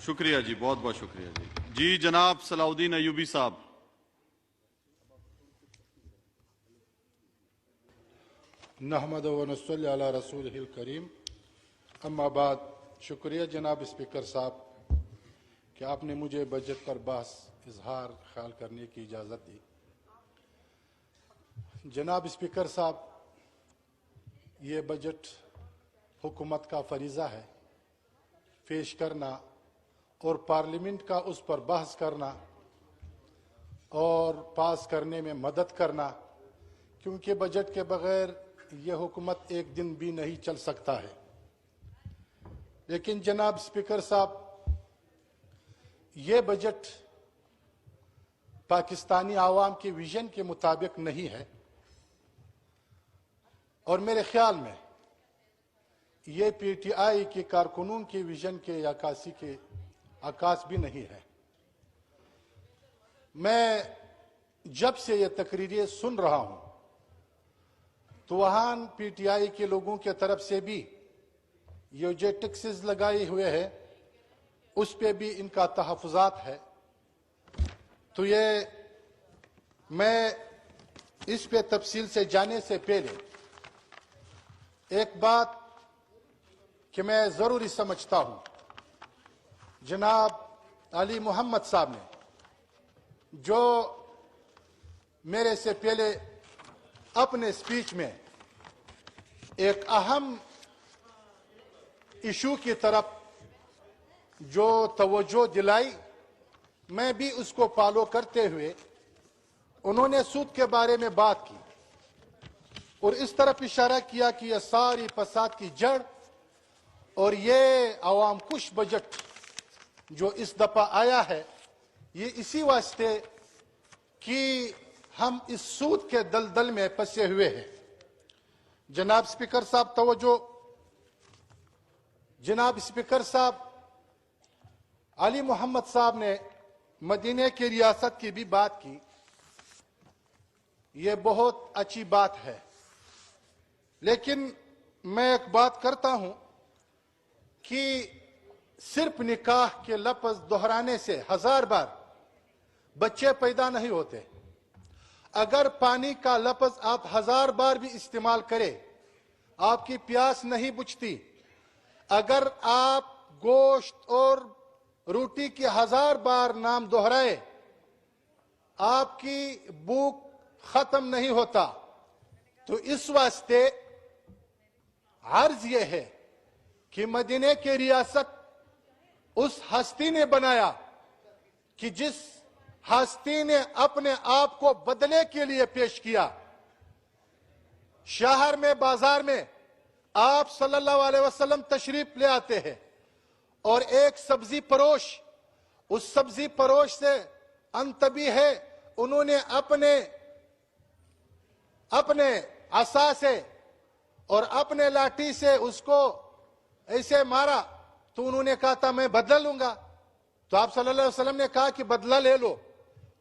شکریہ جی، بہت بہت شکریہ جی. جی جناب صلاح الدین ایوبی صاحب. نحمد و نصلی علی رسول الکریم. اما بعد، شکریہ جناب اسپیکر صاحب کہ آپ نے مجھے بجٹ پر بحث اظہار خیال کرنے کی اجازت دی. جناب اسپیکر صاحب، یہ بجٹ حکومت کا فریضہ ہے پیش کرنا اور پارلیمنٹ کا اس پر بحث کرنا اور پاس کرنے میں مدد کرنا، کیونکہ بجٹ کے بغیر یہ حکومت ایک دن بھی نہیں چل سکتا ہے. لیکن جناب اسپیکر صاحب، یہ بجٹ پاکستانی عوام کے ویژن کے مطابق نہیں ہے، اور میرے خیال میں یہ پی ٹی آئی کے کارکنوں کے ویژن کے عکاسی کے عکاس بھی نہیں ہے. میں جب سے یہ تقریریں سن رہا ہوں تو وہاں پی ٹی آئی کے لوگوں کی طرف سے بھی یہ جو ٹیکسز لگائے ہوئے ہیں اس پہ بھی ان کا تحفظات ہے. تو یہ میں اس پہ تفصیل سے جانے سے پہلے ایک بات کہ میں ضروری سمجھتا ہوں، جناب علی محمد صاحب نے جو میرے سے پہلے اپنے سپیچ میں ایک اہم ایشو کی طرف جو توجہ دلائی، میں بھی اس کو فالو کرتے ہوئے انہوں نے سود کے بارے میں بات کی اور اس طرف اشارہ کیا کہ یہ ساری فساد کی جڑ اور یہ عوام کش بجٹ جو اس دفعہ آیا ہے یہ اسی واسطے کہ ہم اس سود کے دلدل میں پھنسے ہوئے ہیں. جناب اسپیکر صاحب توجہ. جناب اسپیکر صاحب، علی محمد صاحب نے مدینہ کی ریاست کی بھی بات کی. یہ بہت اچھی بات ہے، لیکن میں ایک بات کرتا ہوں کہ صرف نکاح کے لفظ دہرانے سے 1000 بار بچے پیدا نہیں ہوتے. اگر پانی کا لفظ آپ 1000 بار بھی استعمال کریں آپ کی پیاس نہیں بجھتی. اگر آپ گوشت اور روٹی کی 1000 بار نام دہرائے آپ کی بھوک ختم نہیں ہوتا. تو اس واسطے عرض یہ ہے کہ مدینہ کی ریاست اس ہستی نے بنایا کہ جس ہستی نے اپنے آپ کو بدلے کے لیے پیش کیا. شہر میں بازار میں آپ صلی اللہ علیہ وسلم تشریف لے آتے ہیں اور ایک سبزی پروش، اس سبزی پروش سے انتبی ہے انہوں نے اپنے عصا سے اور اپنے لاٹھی سے اس کو ایسے مارا تو انہوں نے کہا تھا میں بدلہ لوں گا. تو آپ صلی اللہ علیہ وسلم نے کہا کہ بدلہ لے لو.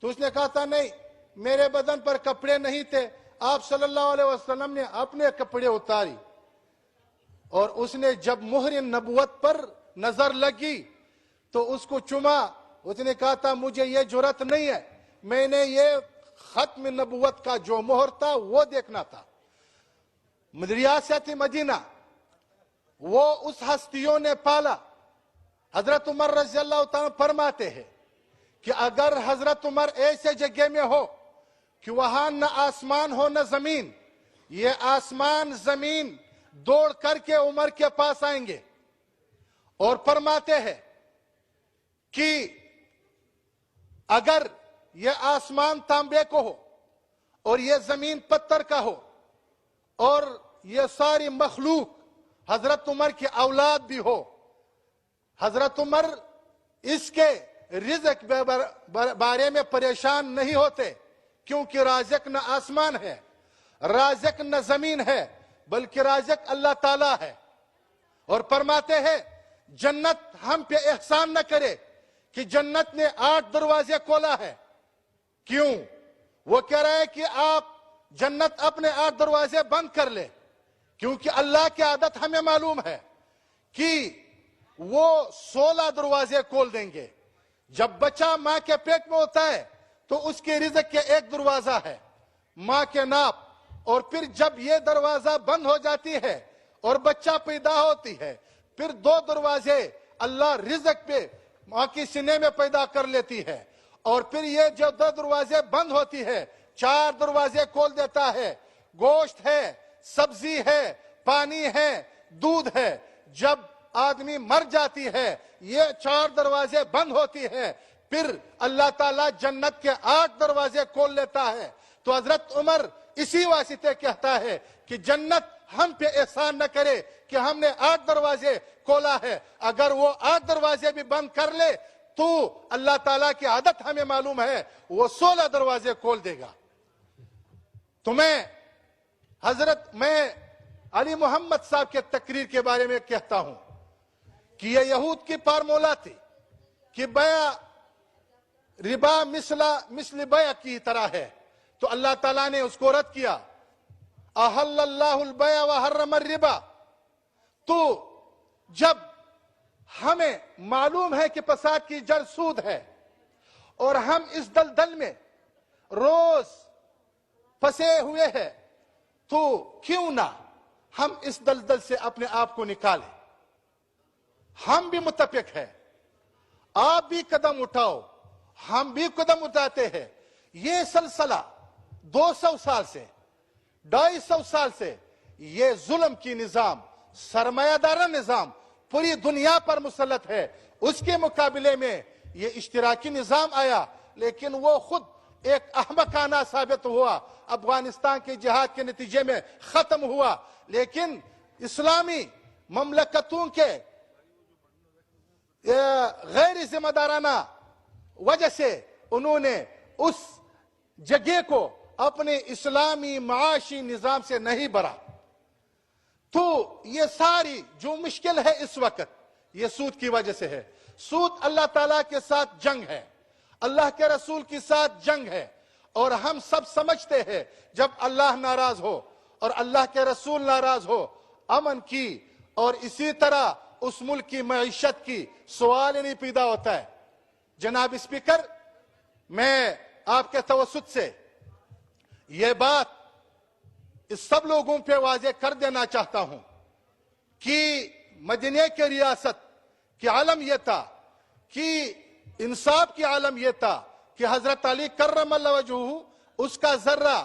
تو اس نے کہا تھا نہیں، میرے بدن پر کپڑے نہیں تھے. آپ صلی اللہ علیہ وسلم نے اپنے کپڑے اتاری اور اس نے جب مہر نبوت پر نظر لگی تو اس کو چوما. اس نے کہا تھا مجھے یہ جرات نہیں ہے، میں نے یہ ختم نبوت کا جو مہر تھا وہ دیکھنا تھا. ریاست مدینہ وہ اس ہستیوں نے پالا. حضرت عمر رضی اللہ تعالیٰ فرماتے ہیں کہ اگر حضرت عمر ایسے جگہ میں ہو کہ وہاں نہ آسمان ہو نہ زمین، یہ آسمان زمین دوڑ کر کے عمر کے پاس آئیں گے اور فرماتے ہیں کہ اگر یہ آسمان تانبے کو ہو اور یہ زمین پتھر کا ہو اور یہ ساری مخلوق حضرت عمر کی اولاد بھی ہو، حضرت عمر اس کے رزق بارے میں پریشان نہیں ہوتے، کیونکہ رازق نہ آسمان ہے، رازق نہ زمین ہے، بلکہ رازق اللہ تعالیٰ ہے. اور فرماتے ہیں جنت ہم پہ احسان نہ کرے کہ جنت نے 8 دروازے کھولا ہے. کیوں؟ وہ کہہ رہا ہے کہ آپ جنت اپنے 8 دروازے بند کر لے، کیونکہ اللہ کی عادت ہمیں معلوم ہے کہ وہ 16 دروازے کھول دیں گے. جب بچہ ماں کے پیٹ میں ہوتا ہے تو اس کے رزق کے ایک دروازہ ہے ماں کے ناپ, اور پھر جب یہ دروازہ بند ہو جاتی ہے اور بچہ پیدا ہوتی ہے, پھر 2 دروازے اللہ رزق پہ ماں کی سینے میں پیدا کر لیتی ہے, اور پھر یہ جو 2 دروازے بند ہوتی ہے 4 دروازے کھول دیتا ہے. گوشت ہے, سبزی ہے, پانی ہے, دودھ ہے. جب آدمی مر جاتی ہے یہ 4 دروازے بند ہوتی ہے, پھر اللہ تعالیٰ جنت کے 8 دروازے کھول لیتا ہے. تو حضرت عمر اسی واسطے کہتا ہے کہ جنت ہم پہ احسان نہ کرے کہ ہم نے 8 دروازے کھولا ہے, اگر وہ 8 دروازے بھی بند کر لے تو اللہ تعالیٰ کی عادت ہمیں معلوم ہے, وہ 16 دروازے کھول دے گا. تو میں علی محمد صاحب کے تقریر کے بارے میں کہتا ہوں کہ یہ یہود کی فارمولا تھی کہ بیع ربا مثل بیع کی طرح ہے, تو اللہ تعالیٰ نے اس کو رد کیا. احل اللہ البیع وحرم الربا. تو جب ہمیں معلوم ہے کہ فساد کی جڑ سود ہے اور ہم اس دلدل میں روز پھنسے ہوئے ہیں, تو کیوں نہ ہم اس دلدل سے اپنے آپ کو نکالیں. ہم بھی متفق ہیں, آپ بھی قدم اٹھاؤ, ہم بھی قدم اٹھاتے ہیں. یہ سلسلہ 200 سال سے 250 سال سے یہ ظلم کی نظام, سرمایہ دارہ نظام پوری دنیا پر مسلط ہے. اس کے مقابلے میں یہ اشتراکی نظام آیا, لیکن وہ خود ایک احمقانہ ثابت ہوا, افغانستان کے جہاد کے نتیجے میں ختم ہوا. لیکن اسلامی مملکتوں کے غیر ذمہ دارانہ وجہ سے انہوں نے اس جگہ کو اپنے اسلامی معاشی نظام سے نہیں بھرا. تو یہ ساری جو مشکل ہے اس وقت یہ سود کی وجہ سے ہے. سود اللہ تعالیٰ کے ساتھ جنگ ہے, اللہ کے رسول کے ساتھ جنگ ہے, اور ہم سب سمجھتے ہیں جب اللہ ناراض ہو اور اللہ کے رسول ناراض ہو, امن کی اور اسی طرح اس ملک کی معیشت کی سوال ہی نہیں پیدا ہوتا ہے. جناب اسپیکر, میں آپ کے توسط سے یہ بات اس سب لوگوں پہ واضح کر دینا چاہتا ہوں کہ مدینہ کی ریاست کی عالم یہ تھا, کہ انصاف کی عالم یہ تھا کہ حضرت علی کرم اللہ وجہہ اس کا ذرہ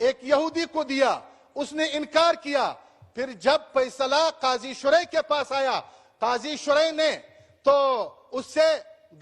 ایک یہودی کو دیا, اس نے انکار کیا. پھر جب فیصلہ قاضی شرعی کے پاس آیا, قاضی شرعی نے تو اس سے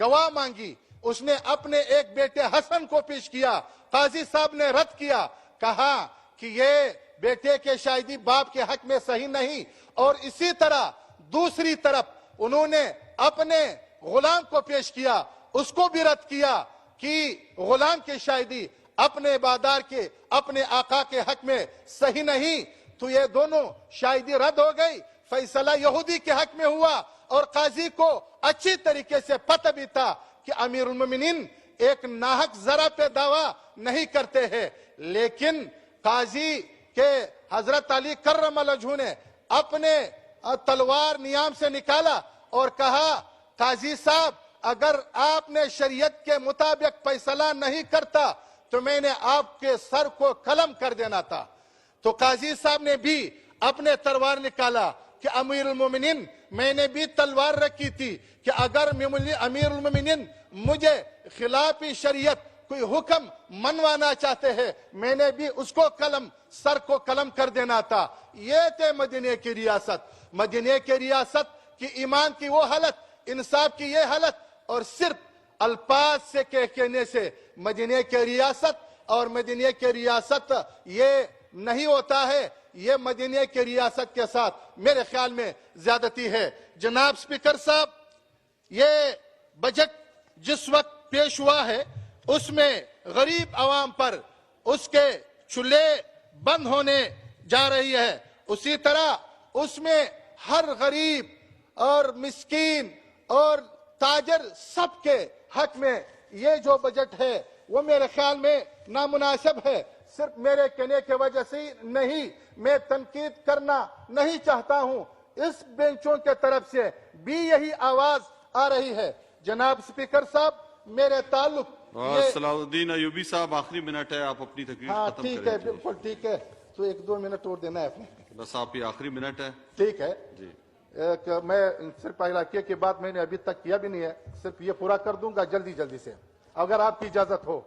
گواہ مانگی, اس نے اپنے ایک بیٹے حسن کو پیش کیا, قاضی صاحب نے رد کیا, کہا کہ یہ بیٹے کے شاہدی باپ کے حق میں صحیح نہیں. اور اسی طرح دوسری طرف انہوں نے اپنے غلام کو پیش کیا, اس کو بھی رد کیا کہ غلام کی شاہدی اپنے بادار کے اپنے آقا کے حق میں صحیح نہیں. تو یہ دونوں شاہدی رد ہو گئی, فیصلہ یہودی کے حق میں ہوا, اور قاضی کو اچھی طریقے سے پتہ بھی تھا کہ امیر المومنین ایک ناحق ذرہ پہ دعویٰ نہیں کرتے ہیں. لیکن قاضی کے حضرت علی کرم اللہ وجہہ نے اپنے تلوار نیام سے نکالا اور کہا, قاضی صاحب اگر آپ نے شریعت کے مطابق فیصلہ نہیں کرتا تو میں نے آپ کے سر کو قلم کر دینا تھا. تو قاضی صاحب نے بھی اپنے تلوار نکالا کہ امیر المومنین, میں نے بھی تلوار رکھی تھی کہ اگر امیر المومنین مجھے خلاف شریعت کوئی حکم منوانا چاہتے ہیں میں نے بھی اس کو سر کو قلم کر دینا تھا. یہ تھے مدینہ کی ریاست. مدینہ کی ریاست کی ایمان کی وہ حالت, انصاف کی یہ حالت, اور صرف الفاظ سے کہنے سے مدینہ کی ریاست اور مدینہ کی ریاست یہ نہیں ہوتا ہے. یہ مدینہ کی ریاست کے ساتھ میرے خیال میں زیادتی ہے. جناب اسپیکر صاحب, یہ بجٹ جس وقت پیش ہوا ہے اس میں غریب عوام پر اس کے چولہے بند ہونے جا رہی ہے. اسی طرح اس میں ہر غریب اور مسکین اور تاجر سب کے حق میں یہ جو بجٹ ہے وہ میرے خیال میں نامناسب ہے. صرف میرے کہنے کی وجہ سے نہیں, میں تنقید کرنا نہیں چاہتا ہوں, اس بینچوں کے طرف سے بھی یہی آواز آ رہی ہے۔ جناب اسپیکر صاحب، میرے تعلق اور صلاح الدین ایوبی صاحب آخری منٹ ہے، آپ اپنی تقریر ہاں ختم ٹھیک کریں۔ ہے، بالکل ٹھیک ہے، تو 1-2 منٹ اور دینا ہے اپنے۔ بس آپ یہ آخری منٹ ہے ٹھیک ہے جی۔ میں صرف علاقے کی بات میں نے ابھی تک کیا بھی نہیں ہے، صرف یہ پورا کر دوں گا جلدی سے، اگر آپ کی اجازت ہو۔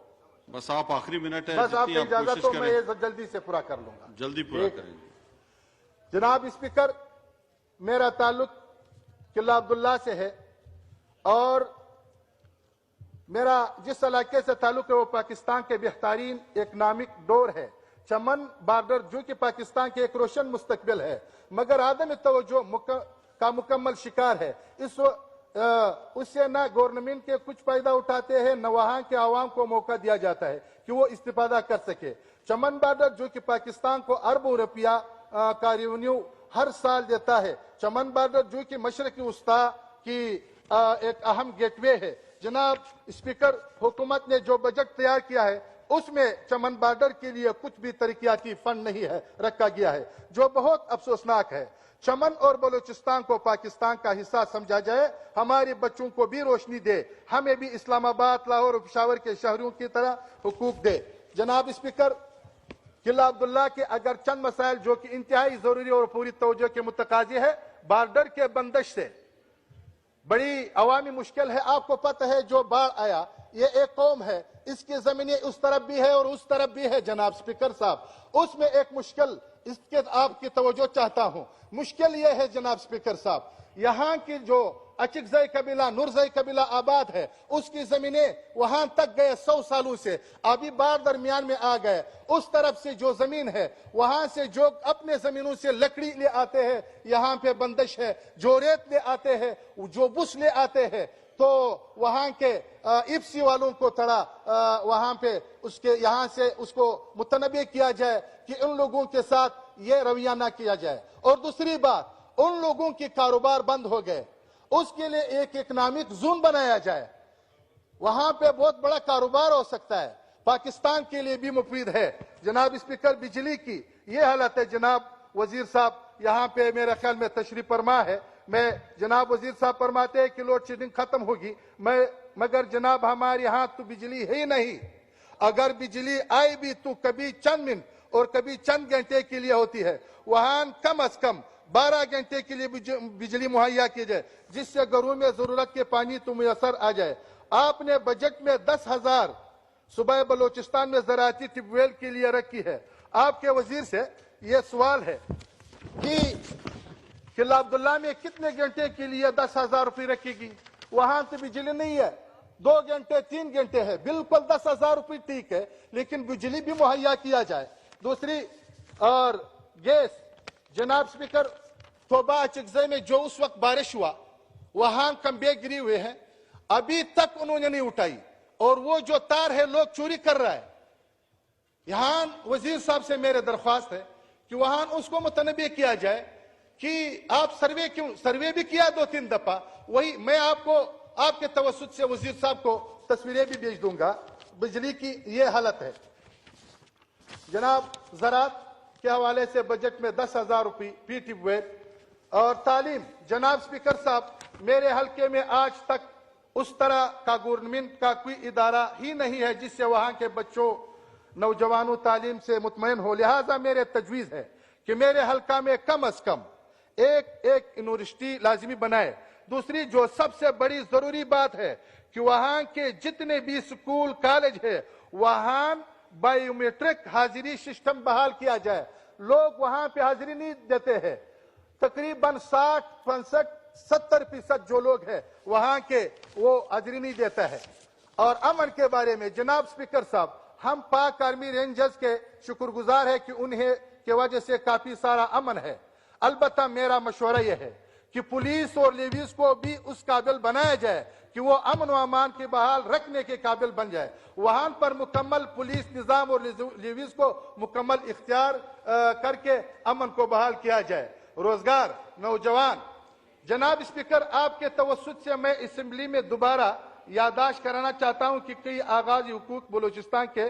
بس آپ آخری منٹ ہے، بس آپ جتنی کی آپ اجازت کوشش ہو، میں کریں یہ جلدی سے پورا کر لوں گا۔ جلدی پورا کریں گے۔ جناب اسپیکر، میرا تعلق قلعہ عبداللہ سے ہے، اور میرا جس علاقے سے تعلق ہے وہ پاکستان کے بہترین اکنامک ڈور ہے۔ چمن بارڈر جو کہ پاکستان کے ایک روشن مستقبل ہے، مگر عدم توجہ کا مکمل شکار ہے۔ اس سے نہ گورنمنٹ کے کچھ فائدہ اٹھاتے ہیں، نہ وہاں کے عوام کو موقع دیا جاتا ہے کہ وہ استفادہ کر سکے۔ چمن بارڈر جو کہ پاکستان کو اربوں روپیہ کا ریونیو ہر سال دیتا ہے، چمن بارڈر جو کہ مشرقی وسطی کی ایک اہم گیٹ وے ہے۔ جناب اسپیکر، حکومت نے جو بجٹ تیار کیا ہے اس میں چمن بارڈر کے لیے کچھ بھی ترقیاتی فنڈ نہیں ہے رکھا گیا ہے، جو بہت افسوسناک ہے۔ چمن اور بلوچستان کو پاکستان کا حصہ سمجھا جائے، ہمارے بچوں کو بھی روشنی دے، ہمیں بھی اسلام آباد، لاہور اور پشاور کے شہریوں کی طرح حقوق دے۔ جناب اسپیکر، قلعہ عبداللہ کے اگر چند مسائل جو کہ انتہائی ضروری اور پوری توجہ کے متقاضی ہے، بارڈر کے بندش سے بڑی عوامی مشکل ہے۔ آپ کو پتہ ہے جو باڑھ آیا، یہ ایک قوم ہے، اس کی زمینیں اس طرف بھی ہے اور اس طرف بھی ہے۔ جناب اسپیکر صاحب، اس میں ایک مشکل، اس کے آپ کی توجہ چاہتا ہوں۔ مشکل یہ ہے جناب اسپیکر صاحب، یہاں کی جو اچکزئی قبیلہ، نورزئی قبیلہ آباد ہے، اس کی زمینیں وہاں تک گئے 100 سالوں سے، ابھی باڑھ درمیان میں آ گئے۔ اس طرف سے جو زمین ہے، وہاں سے جو اپنے زمینوں سے لکڑی لے آتے ہیں، یہاں پہ بندش ہے، جو ریت لے آتے ہیں، جو بس لے آتے ہیں، تو وہاں کے ایپسی والوں کو تھوڑا وہاں پہ یہاں سے اس کو متنبع کیا جائے کہ ان لوگوں کے ساتھ یہ رویہ نہ کیا جائے۔ اور دوسری بات، ان لوگوں کے کاروبار بند ہو گئے، اس کے لیے ایک اکنامک زون بنایا جائے، وہاں پہ بہت بڑا کاروبار ہو سکتا ہے، پاکستان کے لیے بھی مفید ہے۔ جناب اسپیکر، بجلی کی یہ حالت ہے۔ جناب وزیر صاحب یہاں پہ میرے خیال میں تشریف فرما ہے، میں جناب وزیر صاحب فرماتے ہیں کہ لوڈ شیڈنگ ختم ہوگی، مگر جناب ہمارے ہاں تو بجلی ہے ہی نہیں۔ اگر بجلی آئے بھی تو کبھی چند منٹ اور کبھی چند گھنٹے کے لیے ہوتی ہے، وہاں کم از کم 12 گھنٹے کے لیے بجلی مہیا کی جائے، جس سے گھروں میں ضرورت کے پانی تو میسر آ جائے۔ آپ نے بجٹ میں 10,000 صوبہ بلوچستان میں زراعتی ٹیوب ویل کے لیے رکھی ہے۔ آپ کے وزیر سے یہ سوال ہے کہ قلعہ عبداللہ میں کتنے گھنٹے کے لیے 10,000 روپے رکھے گی؟ وہاں تو بجلی نہیں ہے، 2 گھنٹے 3 گھنٹے ہے، بالکل 10,000 روپے ٹھیک ہے، لیکن بجلی بھی مہیا کیا جائے۔ دوسری اور گیس، جناب اسپیکر، توبہ اچکزئی میں جو اس وقت بارش ہوا، وہاں کھمبے گری ہوئے ہیں، ابھی تک انہوں نے نہیں اٹھائی، اور وہ جو تار ہے لوگ چوری کر رہا ہے۔ یہاں وزیر صاحب سے میرے درخواست ہے کہ وہاں اس کو متنبع کیا جائے کہ آپ سروے بھی کیا 2-3 دفعہ، وہی میں آپ کو آپ کے توسط سے وزیر صاحب کو تصویریں بھی بھیج دوں گا۔ بجلی کی یہ حالت ہے۔ جناب زراعت کے حوالے سے بجٹ میں 10,000 روپے فی ٹیوب ویل اور تعلیم، جناب اسپیکر صاحب میرے حلقے میں آج تک اس طرح کا گورنمنٹ کا کوئی ادارہ ہی نہیں ہے جس سے وہاں کے بچوں نوجوانوں تعلیم سے مطمئن ہو، لہذا میرے تجویز ہے کہ میرے حلقہ میں کم از کم ایک یونیورسٹی لازمی بنائے۔ دوسری جو سب سے بڑی ضروری بات ہے کہ وہاں کے جتنے بھی سکول کالج ہے وہاں بائیو میٹرک حاضری سسٹم بحال کیا جائے۔ لوگ وہاں پہ حاضری نہیں دیتے ہیں، تقریباً 60-65-70% جو لوگ ہیں وہاں کے وہ حاضری نہیں دیتا ہے۔ اور امن کے بارے میں جناب اسپیکر صاحب، ہم پاک آرمی رینجرز کے شکر گزار ہیں کہ انہیں کی وجہ سے کافی سارا امن ہے۔ البتہ میرا مشورہ یہ ہے کہ پولیس اور لیویز کو بھی اس قابل بنایا جائے کہ وہ امن و امان کی بحال رکھنے کے قابل بن جائے۔ وہاں پر مکمل پولیس نظام اور لیویز کو مکمل اختیار کر کے امن کو بحال کیا جائے۔ روزگار، نوجوان، جناب اسپیکر آپ کے توسط سے میں اسمبلی میں دوبارہ یادداشت کرانا چاہتا ہوں کہ کئی آغازی حقوق بلوچستان کے